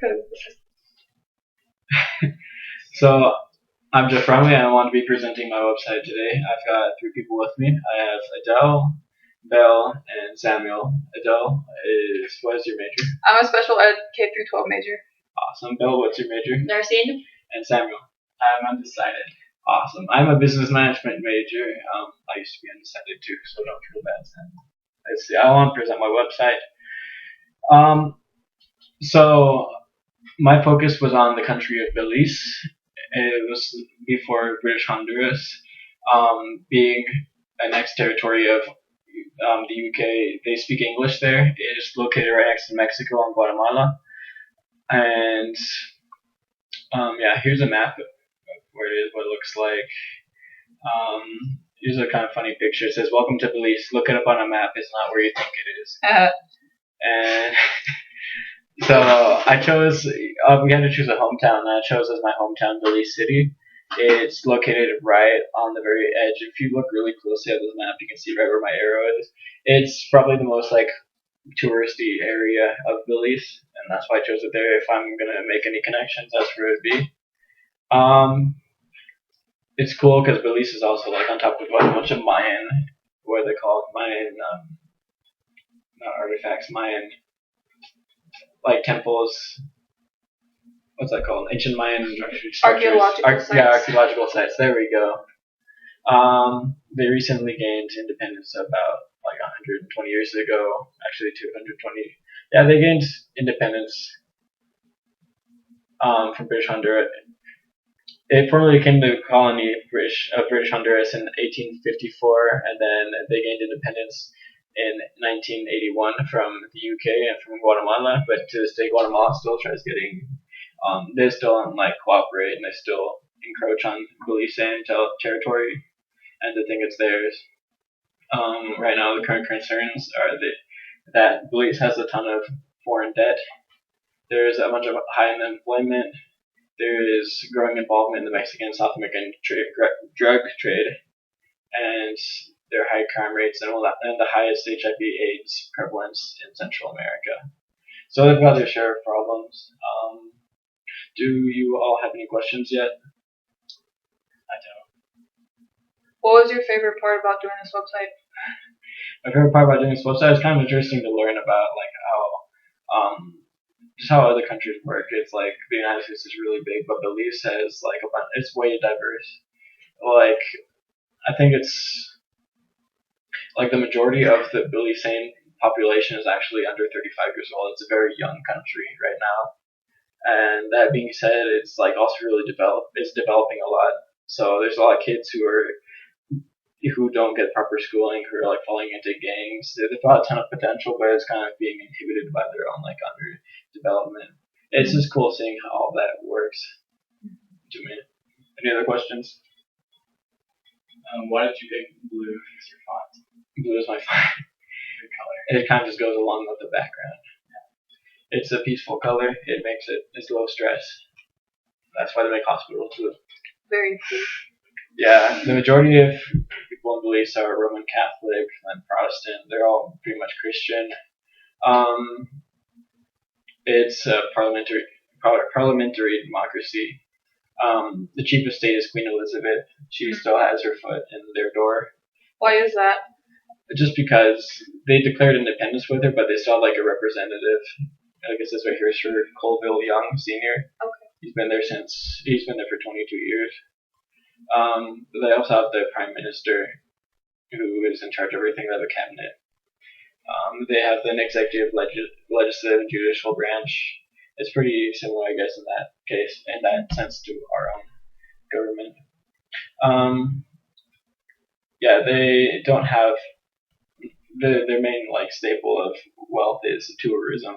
because So, I'm Jeff Rumley, and I want to be presenting my website today. I've got three people with me. I have Adele, Belle, and Samuel. Adele what is your major? I'm a special ed K through 12 major. Awesome. Belle, what's your major? Nursing. And Samuel? I'm undecided. Awesome. I'm a business management major. I used to be undecided too, so don't feel bad, Sam. Let's see. I want to present my website. So my focus was on the country of Belize. It was before British Honduras, being an ex-territory of the UK. They speak English there. It is located right next to Mexico and Guatemala. And here's a map of where it is, what it looks like. Here's a kind of funny picture. It says, "Welcome to Belize. Look it up on a map. It's not where you think it is." And so I chose, we had to choose a hometown, and I chose as my hometown Belize City. It's located right on the very edge. If you look really closely at this map, you can see right where my arrow is. It's probably the most touristy area of Belize, and that's why I chose it there. If I'm gonna make any connections, that's where it'd be. It's cool because Belize is also on top of a bunch of Mayan, what are they called? Mayan, not artifacts, Mayan, temples. What's that called? Ancient Mayan structures. Archaeological sites. Yeah, archaeological sites. There we go. They recently gained independence about 120 years ago. Actually, 220. Yeah, they gained independence from British Honduras. It formerly became the colony of British Honduras in 1854, and then they gained independence in 1981 from the UK and from Guatemala. But to this day, Guatemala still tries getting. They still don't cooperate, and they still encroach on Belizean territory, and they think it's theirs. Right now, the current concerns are that Belize has a ton of foreign debt. There's a bunch of high unemployment. There is growing involvement in the Mexican and South American drug trade, and there are high crime rates and the highest HIV/AIDS prevalence in Central America. So they've got their share of problems. Do you all have any questions yet? I don't. What was your favorite part about doing this website? My favorite part about doing this website is kind of interesting to learn about just how other countries work. It's like the United States is really big, but Belize has it's way diverse. I think it's the majority of the Belizean population is actually under 35 years old. It's a very young country right now. And that being said, it's also really developing a lot. So there's a lot of kids who don't get proper schooling, who are falling into gangs. They've got a ton of potential, but it's kind of being inhibited by their own underdevelopment. It's just cool seeing how all that works to me. Any other questions? Why did you pick blue as your font? Blue is my font. Good color. It kind of just goes along with the background. It's a peaceful color. It's low stress. That's why they make hospitals too. Very cool. Yeah, the majority of people in Belize are Roman Catholic and Protestant. They're all pretty much Christian. It's a parliamentary democracy. The chief of state is Queen Elizabeth. She still has her foot in their door. Why is that? Just because they declared independence with her, but they still have a representative. I guess this right here is Sir Colville Young Sr. Okay. He's been there for 22 years. They also have the Prime Minister, who is in charge of everything. They have a cabinet. They have an executive, legislative, and judicial branch. It's pretty similar, I guess, in that sense, to our own government. They don't have their main staple of wealth is tourism.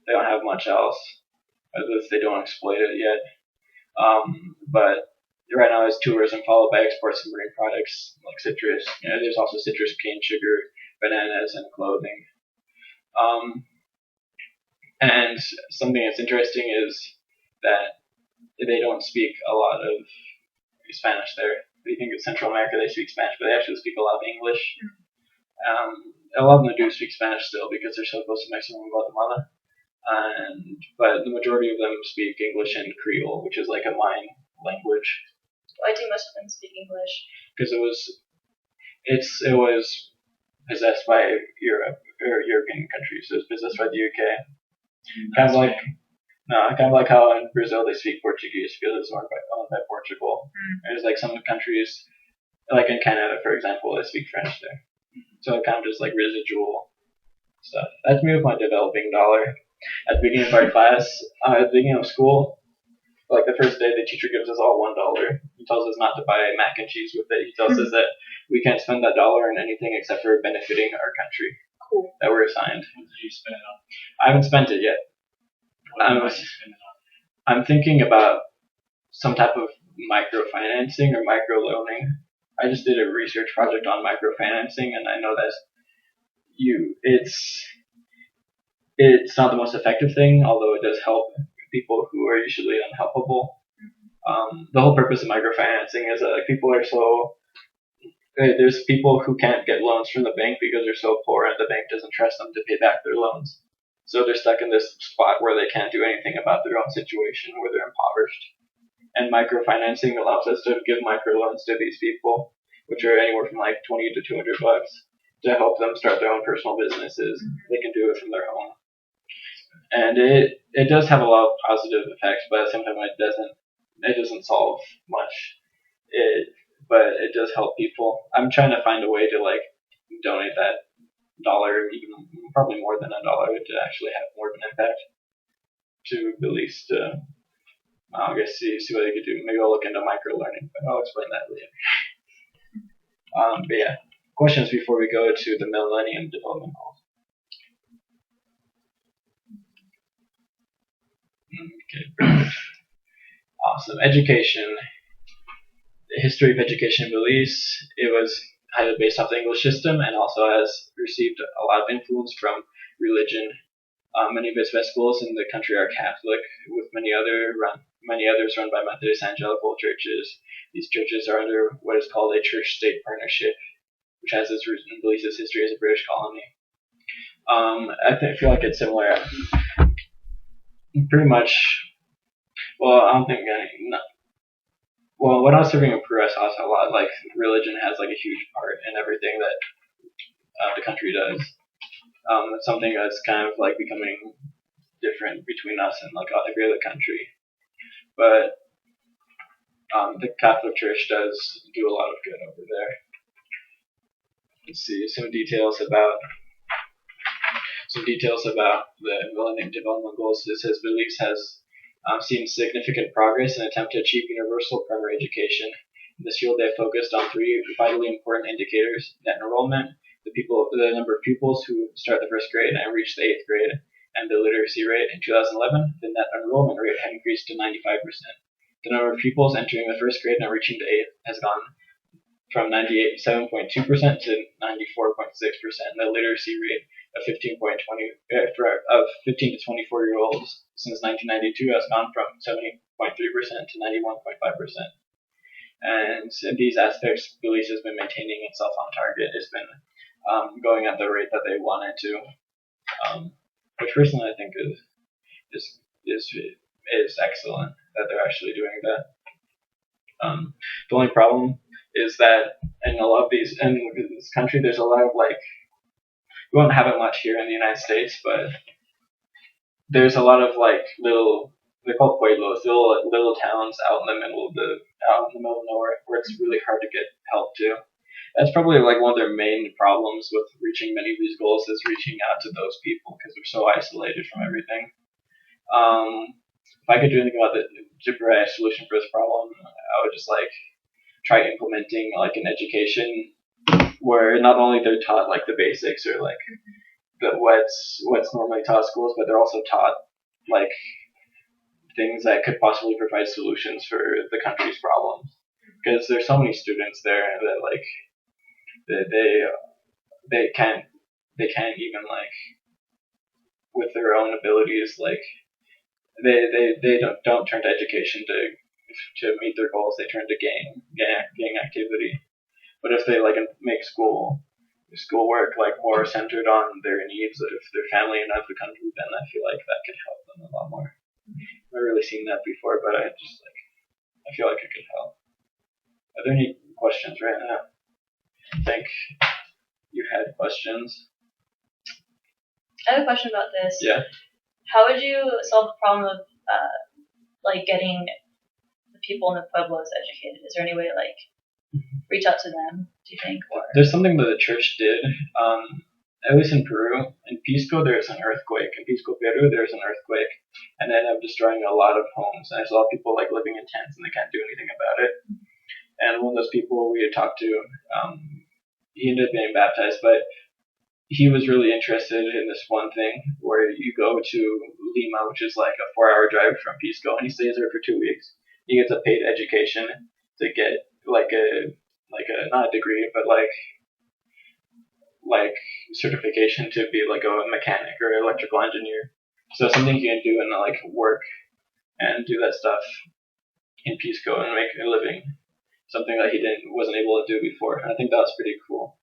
They don't have much else, at least they don't exploit it yet. But right now it's tourism followed by exports of marine products like citrus. There's also citrus, cane sugar, bananas, and clothing. And something that's interesting is that they don't speak a lot of Spanish there. They think in Central America they speak Spanish, but they actually speak a lot of English. A lot of them do speak Spanish still because they're so close to Mexico and Guatemala. but the majority of them speak English and Creole, which is like a Mayan language. Why do most of them speak English? Because it was possessed by Europe or European countries. It was possessed by the UK. Kind of like how in Brazil they speak Portuguese because it's owned by Portugal. There's like some countries, like in Canada, for example, they speak French there. So it kind of just like residual stuff. That's me with my developing dollar. At the beginning of our class, at the beginning of school, like the first day, the teacher gives us all $1. He tells us not to buy mac and cheese with it. He tells us that we can't spend that dollar on anything except for benefiting our country. Cool. That we're assigned. What did you spend it on? I haven't spent it yet. What might you spend it on? I'm thinking about some type of microfinancing or microloaning. I just did a research project on microfinancing, and I know that it's not the most effective thing, although it does help people who are usually unhelpable. The whole purpose of microfinancing is that like people are there's people who can't get loans from the bank because they're so poor and the bank doesn't trust them to pay back their loans. So they're stuck in this spot where they can't do anything about their own situation, where they're impoverished. And microfinancing allows us to give microloans to these people, which are anywhere from like $20 to $200 to help them start their own personal businesses. They can do it from their home. And it does have a lot of positive effects, but at the same time it doesn't solve much. But it does help people. I'm trying to find a way to like donate that dollar, even probably more than $1, to actually have more of an impact to Belize. To I guess see what they could do. Maybe I'll look into micro learning, but I'll explain that later. But yeah, questions before we go to the Millennium Development Goals. Okay, perfect. Awesome. Education. The history of education in Belize. It was highly based off the English system and also has received a lot of influence from religion. Many of its best schools in the country are Catholic, with many others run by Methodist evangelical churches. These churches are under what is called a church-state partnership, which has its roots in Belize's history as a British colony. I feel like it's similar. Pretty much. Well, I don't think any. No. Well, when I was serving in Peru, I saw a lot. Like religion has like a huge part in everything that the country does. It's something that's kind of like becoming different between us and like every other country. But the Catholic Church does do a lot of good over there. Let's see some details about the Millennium Development Goals. It says Belize has seen significant progress in an attempt to achieve universal primary education. In this field, they have focused on 3 vitally important indicators: net enrollment, the number of pupils who start the first grade and reach the 8th grade, and the literacy rate. In 2011, the net enrollment rate had increased to 95%. The number of pupils entering the first grade and reaching the 8th has gone from 97.2% to 94.6%. The literacy rate of 15 to 24-year-olds since 1992 has gone from 70.3% to 91.5%. And in these aspects, Belize has been maintaining itself on target. It's been going at the rate that they wanted to, which personally I think is excellent that they're actually doing that. The only problem is that in this country, there's a lot of like, we won't have it much here in the United States, but there's a lot of like they're called pueblos, little towns out in the middle of nowhere where it's really hard to get help to. That's probably like one of their main problems with reaching many of these goals is reaching out to those people because they're so isolated from everything. If I could do anything about the temporary solution for this problem, I would just like try implementing like an education where not only they're taught like the basics or like what's normally taught at schools, but they're also taught like things that could possibly provide solutions for the country's problems. Because there's so many students there that like they can't even like with their own abilities like they don't turn to education to meet their goals. They turn to gang activity. But if they like make school schoolwork like more centered on their needs of their family and of the country, then I feel like that could help them a lot more. I've never really seen that before, but I feel like it could help. Are there any questions right now? I think you had questions. I have a question about this. Yeah. How would you solve the problem of like getting the people in the pueblos educated? Is there any way to like reach out to them? Do you think? Or There's something that the church did. At least in Peru, in Pisco, there's an earthquake. In Pisco, Peru, there's an earthquake, and it ended up destroying a lot of homes. And there's a lot of people like living in tents, and they can't do anything about it. And one of those people we had talked to, he ended up getting baptized, but he was really interested in this one thing where you go to Lima, which is like a 4-hour drive from Pisco, and he stays there for 2 weeks. He gets a paid education to get like a not a degree, but like certification to be like a mechanic or electrical engineer. So something you can do and like work and do that stuff in Pisco and make a living. Something that he wasn't able to do before. And I think that was pretty cool.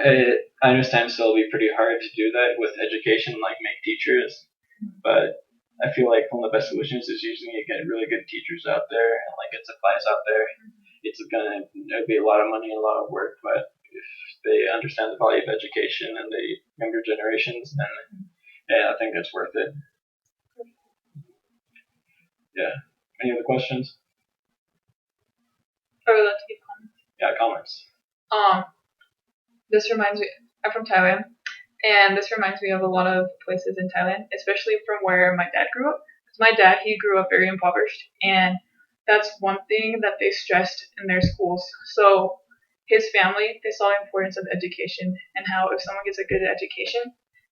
I understand still it'll be pretty hard to do that with education, like make teachers, but I feel like one of the best solutions is usually you get really good teachers out there and like get supplies out there. It'll be a lot of money and a lot of work, but if they understand the value of education and the younger generations, then yeah, I think it's worth it. Yeah. Any other questions? I would love to give comments. Yeah, comments. This reminds me. I'm from Thailand, and this reminds me of a lot of places in Thailand, especially from where my dad grew up. Because my dad, he grew up very impoverished, and that's one thing that they stressed in their schools. So his family, they saw the importance of education and how if someone gets a good education,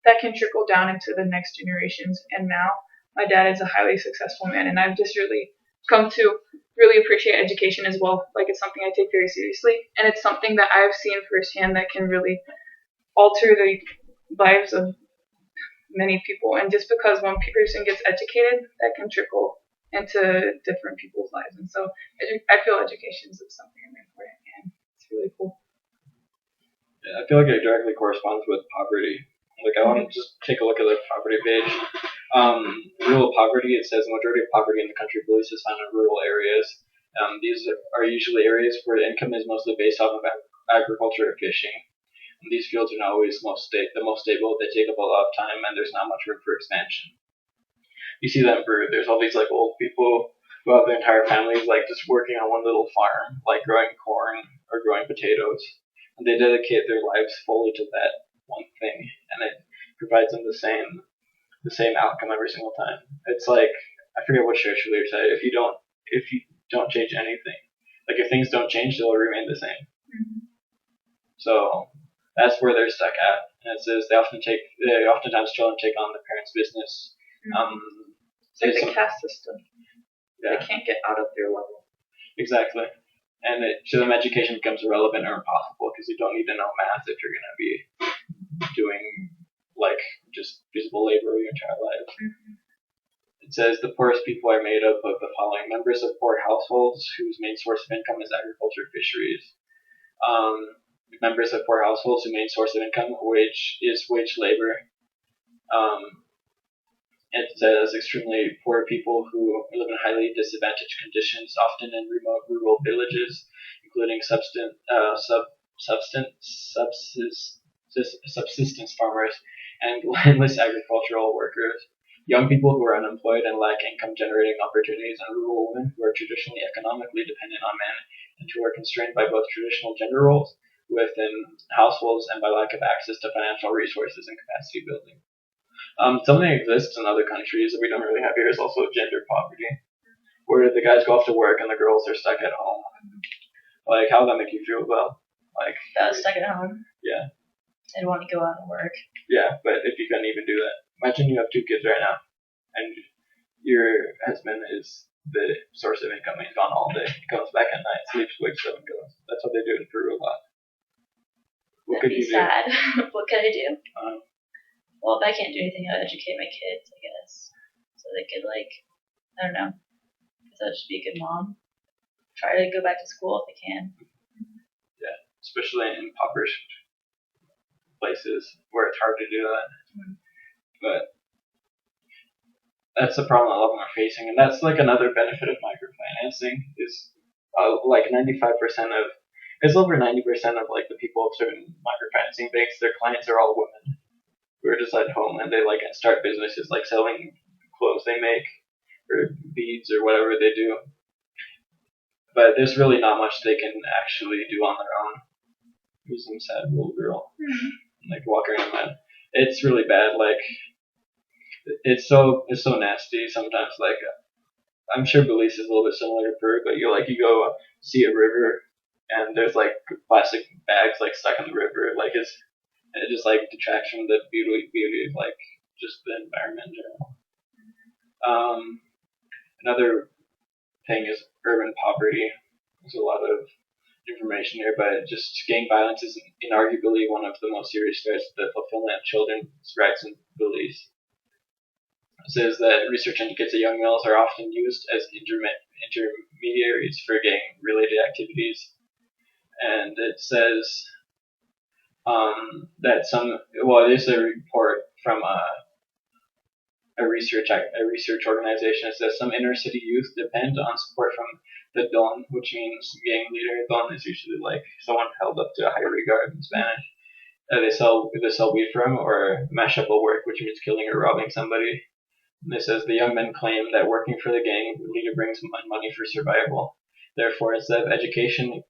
that can trickle down into the next generations. And now my dad is a highly successful man, and I've just really come to really appreciate education as well. Like it's something I take very seriously, and it's something that I've seen firsthand that can really alter the lives of many people. And just because one person gets educated, that can trickle into different people's lives. And so I feel education is something really important, and it's really cool. Yeah, I feel like it directly corresponds with poverty. Like I want to just take a look at the poverty page. Rural poverty, it says the majority of poverty in the country of Belize is found in rural areas. These are usually areas where the income is mostly based off of agriculture or fishing. And these fields are not always the most stable. They take up a lot of time, and there's not much room for expansion. You see that in Peru. There's all these like old people who have their entire families like just working on one little farm, like growing corn or growing potatoes, and they dedicate their lives fully to that one thing, and it provides them the same outcome every single time. It's like I forget what Shakespeare said. If you don't change anything, like if things don't change, they'll remain the same. Mm-hmm. So that's where they're stuck at. And it says they oftentimes children take on the parents' business. It's like the caste system. Yeah. They can't get out of their level. Exactly. And to them, education becomes irrelevant or impossible because you don't need to know math if you're going to be doing like just visible labor your entire life. Mm-hmm. It says the poorest people are made up of the following members of poor households whose main source of income is agriculture or fisheries. Members of poor households whose main source of income is wage labor. It says extremely poor people who live in highly disadvantaged conditions, often in remote rural villages, including subsistence farmers and landless agricultural workers. Young people who are unemployed and lack income-generating opportunities, and rural women who are traditionally economically dependent on men and who are constrained by both traditional gender roles within households and by lack of access to financial resources and capacity building. Something that exists in other countries that we don't really have here is also gender poverty, where the guys go off to work and the girls are stuck at home. Like, how would that make you feel about, like... That was stuck at home. Yeah. I'd want to go out and work. Yeah, but if you couldn't even do that. Imagine you have 2 kids right now, and your husband is the source of income. He's gone all day. He comes back at night, sleeps, wakes up, and goes. That's what they do in Peru a lot. What could you do? That'd be sad. What could I do? Well, if I can't do anything, I'd educate my kids, I guess. So they could, like, I don't know. So I'd just be a good mom. Try to go back to school if I can. Yeah, especially in impoverished places where it's hard to do that. Mhm. But that's the problem a lot of them are facing, and that's like another benefit of microfinancing is like 95% of it's over 90% of like the people of certain microfinancing banks, their clients are all women who are just at home and they like start businesses like selling clothes they make or beads or whatever they do. But there's really not much they can actually do on their own. Who's some sad little girl like walking around that. It's really bad. Like it's so nasty sometimes. Like I'm sure Belize is a little bit similar to Peru, but you go see a river and there's like plastic bags like stuck in the river. Like it just like detracts from the beauty of like just the environment in general. Another thing is urban poverty. There's a lot of information here, but just gang violence is inarguably one of the most serious threats to the fulfillment of children's rights in Belize. It says that research indicates that young males are often used as intermediaries for gang-related activities, and it says that there's a report from a research organization. It says some inner city youth depend on support from the don, which means gang leader. Don is usually like someone held up to a high regard in Spanish. They sell weed from, or mash up will work, which means killing or robbing somebody. And it says the young men claim that working for the gang leader brings money for survival. Therefore, instead of education,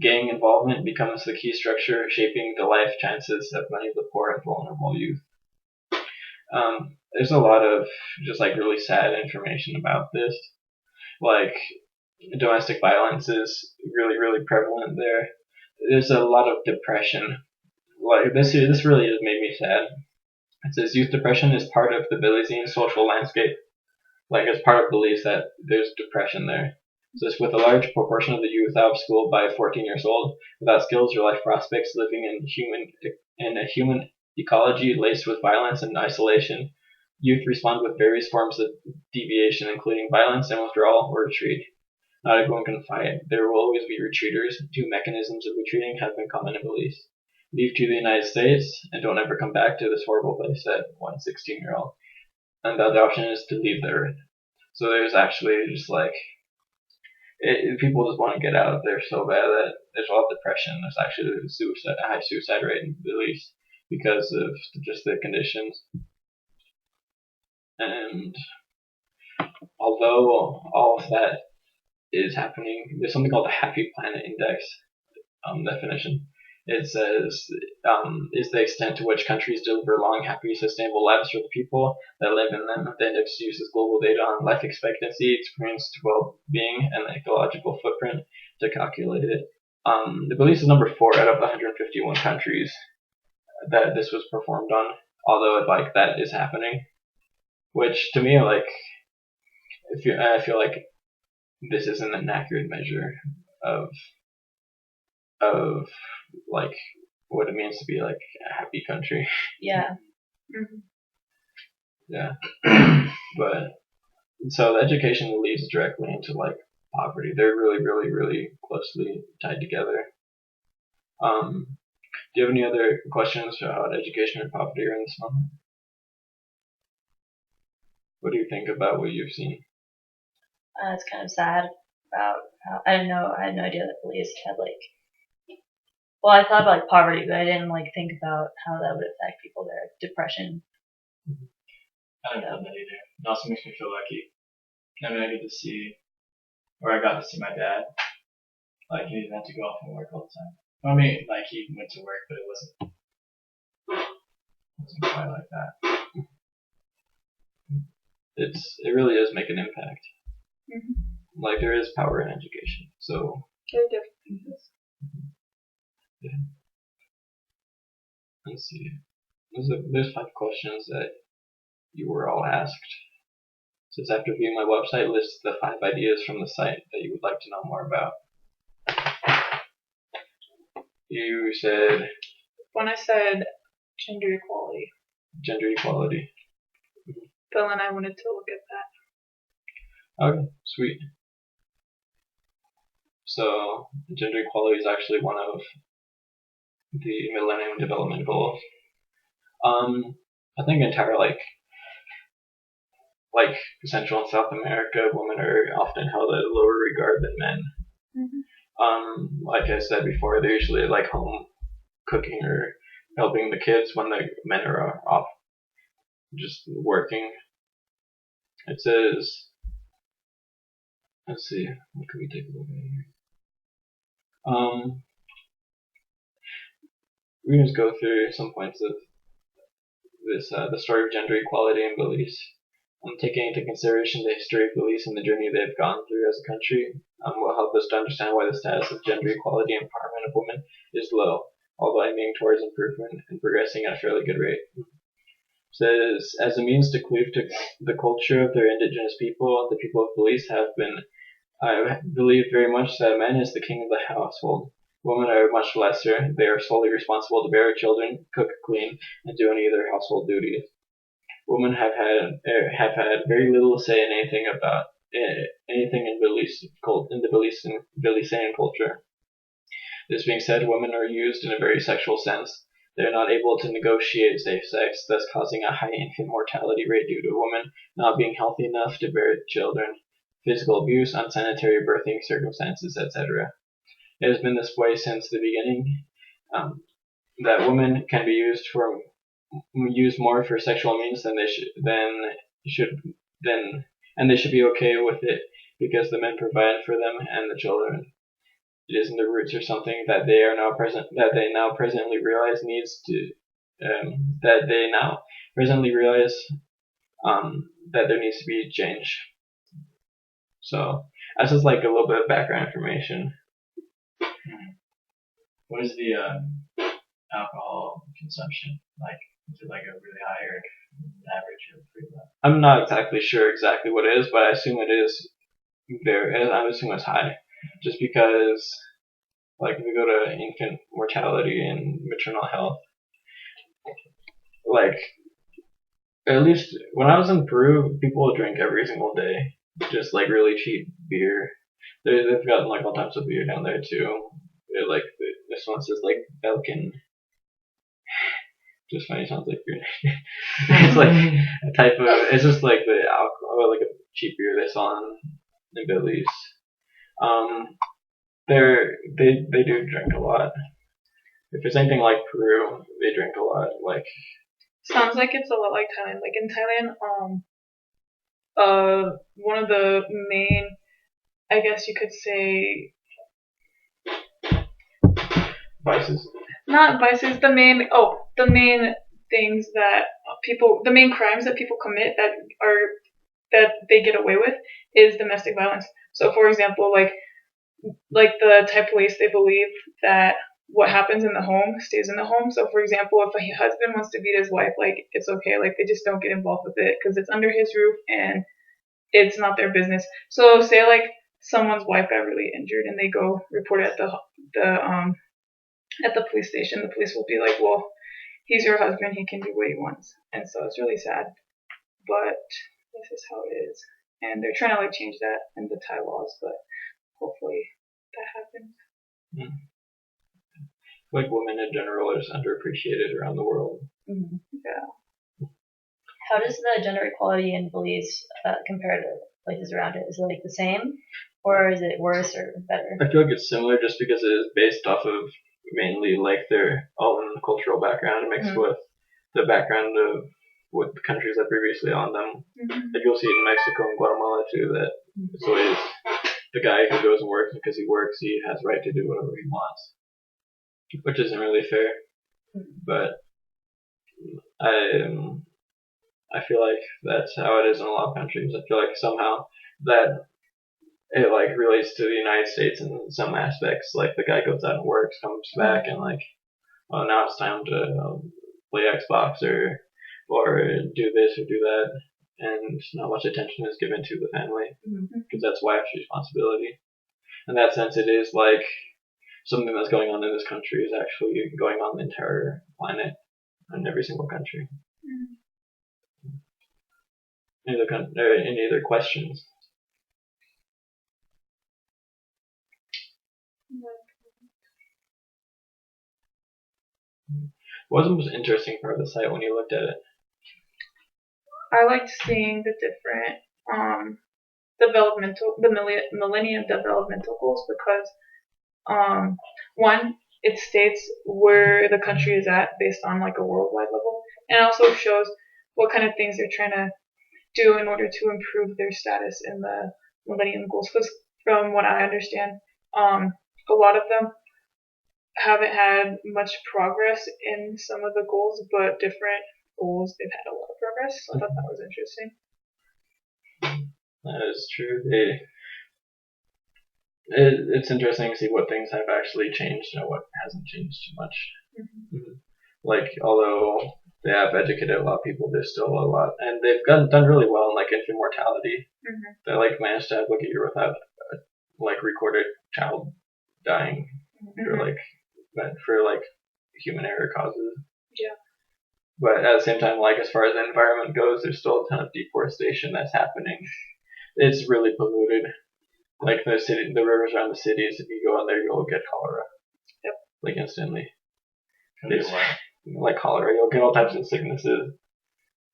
gang involvement becomes the key structure shaping the life chances of many of the poor and vulnerable youth. There's a lot of just like really sad information about this. Like domestic violence is really prevalent there. There's a lot of depression. Like this really has made me sad. It says youth depression is part of the Belizean social landscape. Like it's part of beliefs that there's depression there. So it's with a large proportion of the youth out of school by 14 years old, without skills or life prospects, living in a human ecology laced with violence and isolation. Youth respond with various forms of deviation, including violence and withdrawal or retreat. Not everyone can fight. There will always be retreaters. Two mechanisms of retreating have been common in Belize. Leave to the United States and don't ever come back to this horrible place, said one 16-year-old. And the other option is to leave the earth. So there's actually just like people just want to get out of there so bad that there's a lot of depression. There's actually a high suicide rate in Belize because of just the conditions. And although all of that is happening, there's something called the Happy Planet Index definition. It says is the extent to which countries deliver long, happy, sustainable lives for the people that live in them. The index uses global data on life expectancy, experience, well-being, and the ecological footprint to calculate it. The Belize is number 4 out of the 151 countries that this was performed on. Although like that is happening, which to me like I feel like this isn't an accurate measure of like what it means to be like a happy country. Yeah. Yeah. But so the education leads directly into like poverty. They're really closely tied together. Do you have any other questions about education or poverty or in this moment? What do you think about what you've seen? It's kind of sad about how I had no idea that Belize had like. Well, I thought about like poverty, but I didn't like think about how that would affect people there. Depression. I don't know that either. It also makes me feel lucky. I mean, I got to see my dad. Like, he didn't have to go off and work all the time. I mean, like, he went to work, but it wasn't quite like that. It really does make an impact. Mm-hmm. Like, there is power in education. So, There definitely is. yeah. Let's see. There's 5 questions that you were all asked. It says after viewing my website, list the 5 ideas from the site that you would like to know more about. You said When I said gender equality, gender equality. Phil and I wanted to look at that. Okay, sweet. So gender equality is actually one of the Millennium Development Goals. I think entire like Central and South America, women are often held at a lower regard than men. Like I said before, they're usually like home cooking or helping the kids when the men are off just working. It says, let's see, what can we take a look at here? We can just go through some points of this, the story of gender equality in Belize. Taking into consideration the history of Belize and the journey they've gone through as a country will help us to understand why the status of gender equality and empowerment of women is low, although aiming towards improvement and progressing at a fairly good rate. It says, as a means to cleave to the culture of their indigenous people, the people of Belize have been, I believe very much that man is the king of the household. Women are much lesser. They are solely responsible to bear children, cook, clean, and do any other household duties. Women have had very little to say in anything about anything in the Belizean culture. This being said, women are used in a very sexual sense. They are not able to negotiate safe sex, thus causing a high infant mortality rate due to women not being healthy enough to bear children, physical abuse, unsanitary birthing circumstances, etc. It has been this way since the beginning. That women can be used more for sexual means than they should and they should be okay with it because the men provide for them and the children. It is in the roots or something that they now presently realize that there needs to be change. So that's just like a little bit of background information. What is the alcohol consumption like? Is it like a really high or average or pretty low? I'm not exactly sure exactly what it is, but I assume it is I assume it's high, just because like if we go to infant mortality and maternal health, like at least when I was in Peru, people drink every single day, just like really cheap beer. They've got like all types of beer down there too. Like this one says like Belkin. Just funny, sounds like beer. It's like a type of. It's just like the alcohol, like a cheap beer they sell in Belize. They do drink a lot. If it's anything like Peru, they drink a lot. Like Sounds like it's a lot like Thailand. Like in Thailand, one of the main, I guess you could say, vices. not vices, the main things that the main crimes that people commit that they get away with is domestic violence. So, for example, like the Thai police, they believe that what happens in the home stays in the home. So, for example, if a husband wants to beat his wife, like it's okay, like they just don't get involved with it because it's under his roof and it's not their business. So, say like someone's wife got really injured and they go report it at the police station. The police will be like, well, he's your husband, he can do what he wants, and so it's really sad, but this is how it is, and they're trying to like change that in the Thai laws, but hopefully that happens. Mm. Like women in general are just underappreciated around the world. Mm-hmm. Yeah. How does the gender equality in Belize compare to places around it? Is it like the same, or is it worse or better? I feel like it's similar just because it is based off of mainly like their own cultural background mixed with the background of what the countries that previously owned them. Like you'll see it in Mexico and Guatemala too, that it's always the guy who goes and works because he works, he has right to do whatever he wants, which isn't really fair. But I feel like that's how it is in a lot of countries. I feel like somehow that it like relates to the United States in some aspects. Like the guy goes out and works, comes back, and like, oh, now it's time to play Xbox or do this or do that, and not much attention is given to the family because that's wife's responsibility. In that sense, it is like something that's going on in this country is actually going on the entire planet in every single country. Any other questions? What was the most interesting part of the site when you looked at it? I liked seeing the different Millennium Developmental Goals because one, it states where the country is at based on like a worldwide level, and also shows what kind of things they're trying to do in order to improve their status in the Millennium Goals. Because from what I understand, a lot of them haven't had much progress in some of the goals, but different goals they've had a lot of progress. So I thought that was interesting. That is true. It's interesting to see what things have actually changed and what hasn't changed too much. Mm-hmm. Like, although they have educated a lot of people, there's still a lot, and they've done really well in like infant mortality. Mm-hmm. They like managed to have like a year without like recorded child dying for like human error causes. Yeah. But at the same time, like as far as the environment goes, there's still a ton of deforestation that's happening. It's really polluted. Like the rivers around the cities, if you go in there, you'll get cholera. Yep. Like instantly. It's like cholera, you'll get all types of sicknesses.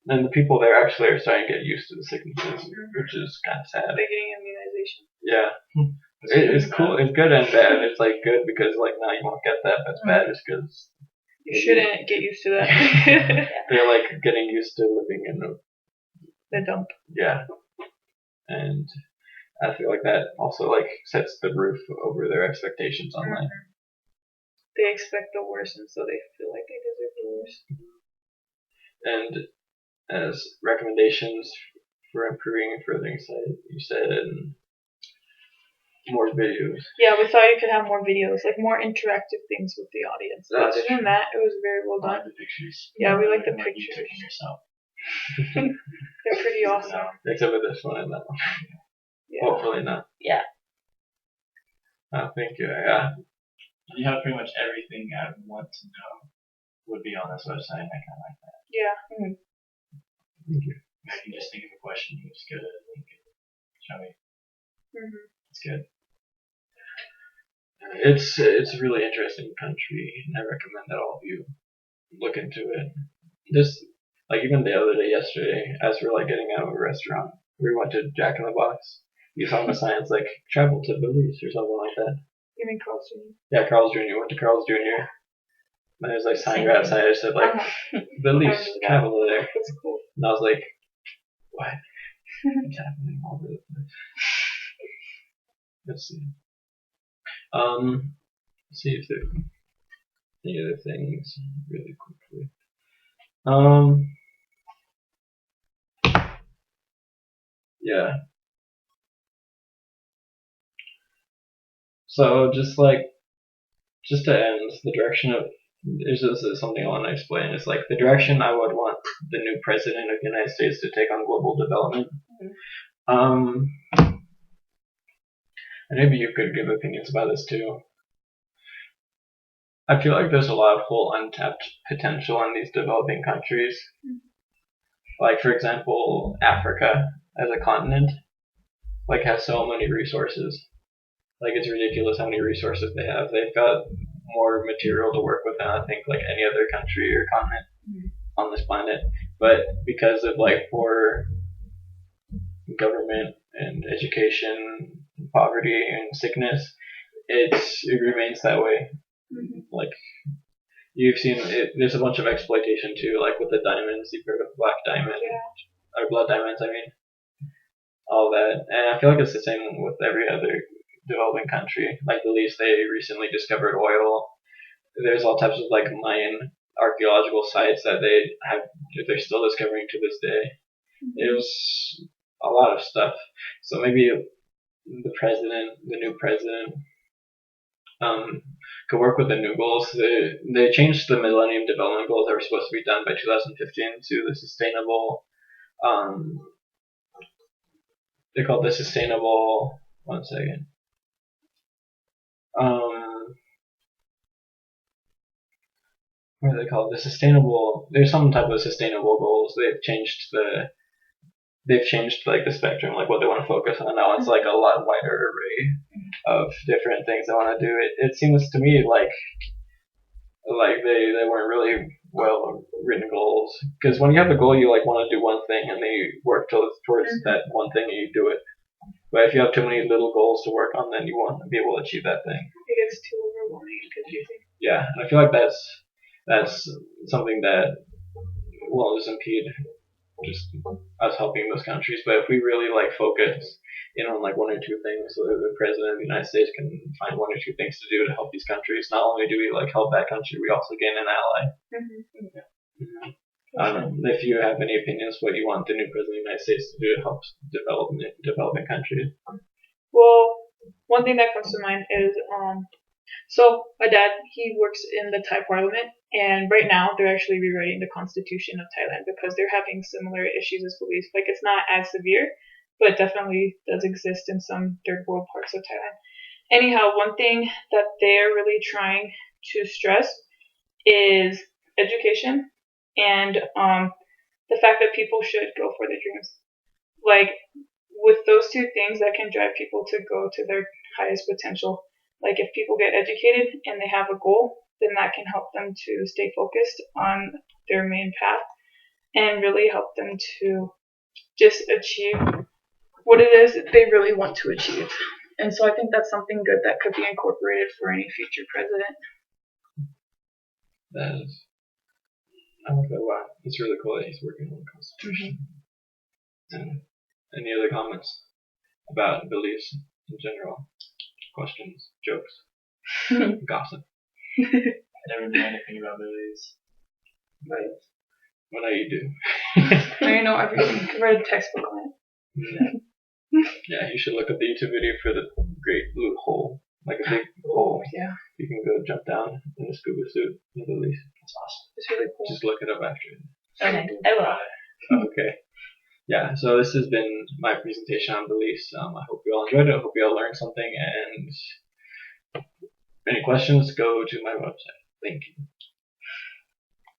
And the people there actually are starting to get used to the sicknesses, which is kind of sad. They're getting immunization. Yeah. It's cool. It's good and bad. It's like good because like now you won't get that. That's bad just because you shouldn't get used to that. They're like getting used to living in the dump. Yeah. And I feel like that also like sets the roof over their expectations on life. They expect the worst, and so they feel like they deserve the worst. And as recommendations for improving and furthering site, you said more videos. Yeah, we thought you could have more videos, like more interactive things with the audience. Other than that, it was very well done. I like the pictures. Yeah, we like the like pictures. You taking yourself. They're pretty awesome. Except for this one and that one. Yeah. Hopefully not. Yeah. Oh, thank you. Yeah. You have pretty much everything I would want to know would be on this website, and I kind of like that. Yeah. Mm-hmm. Thank you. I can just think of a question, you just go to the link and show me. Mm-hmm. It's good. It's a really interesting country, and I recommend that all of you look into it. Just like even the other day, yesterday, as we're like getting out of a restaurant, we went to Jack in the Box. You saw the signs like travel to Belize or something like that. You mean Carl's Jr.? Yeah, Carl's Jr. Went to Carl's Jr. And there's like sign right outside. It said like Belize, travel there. That's cool. And I was like, what? What's happening all over the place? Let's see. Let's see if there are any other things really quickly. Yeah. So just to end, the direction of this is something I want to explain. It's like the direction I would want the new president of the United States to take on global development. And maybe you could give opinions about this too. I feel like there's a lot of whole untapped potential in these developing countries. Like for example, Africa as a continent, like has so many resources. Like it's ridiculous how many resources they have. They've got more material to work with than I think like any other country or continent on this planet. But because of like poor government and education, and poverty and sickness, it remains that way. Like you've seen it, there's a bunch of exploitation too, like with the diamonds. You've heard of black diamond or blood diamonds. I mean, all that, and I feel like it's the same with every other developing country. Like Belize, they recently discovered oil. There's all types of like Mayan archaeological sites that they're still discovering to this day. It was a lot of stuff. So maybe the new president, could work with the new goals. They changed the Millennium Development Goals that were supposed to be done by 2015 to the sustainable. They called the sustainable. One second. What are they called? The sustainable. There's some type of sustainable goals. They've changed like the spectrum, like what they want to focus on. Now it's like a lot wider array of different things they want to do. It seems to me like like they weren't really well written goals. Because when you have a goal, you like want to do one thing and then you work towards that one thing and you do it. But if you have too many little goals to work on, then you won't be able to achieve that thing. It gets too overwhelming and confusing. Yeah, and I feel like that's something that will just impede just us helping those countries. But if we really like focus in on like one or two things, so the president of the United States can find one or two things to do to help these countries. Not only do we like help that country, we also gain an ally. Mm-hmm. I don't know if you have any opinions what you want the new president of the United States to do to help developing countries. Well, one thing that comes to mind is so my dad, he works in the Thai parliament, and right now they're actually rewriting the constitution of Thailand because they're having similar issues as police. Like it's not as severe, but it definitely does exist in some third world parts of Thailand. Anyhow, one thing that they're really trying to stress is education and the fact that people should go for their dreams. Like with those two things, that can drive people to go to their highest potential. Like if people get educated and they have a goal, then that can help them to stay focused on their main path and really help them to just achieve what it is that they really want to achieve. And so I think that's something good that could be incorporated for any future president. That is, I like that. Wow, it's really cool that he's working on the constitution. And any other comments about beliefs in general? Questions, jokes, gossip. I never knew anything about Belize. But what now you do? I know everything. You can write a textbook on it. Yeah, you should look up the YouTube video for the Great Blue Hole. Like a big hole. Yeah, You can go jump down in a scuba suit in Belize. That's awesome. it's really cool. Just look it up after. Okay, I will. Okay. Yeah, so this has been my presentation on Belize. I hope you all enjoyed it. I hope you all learned something. And any questions, go to my website. Thank you.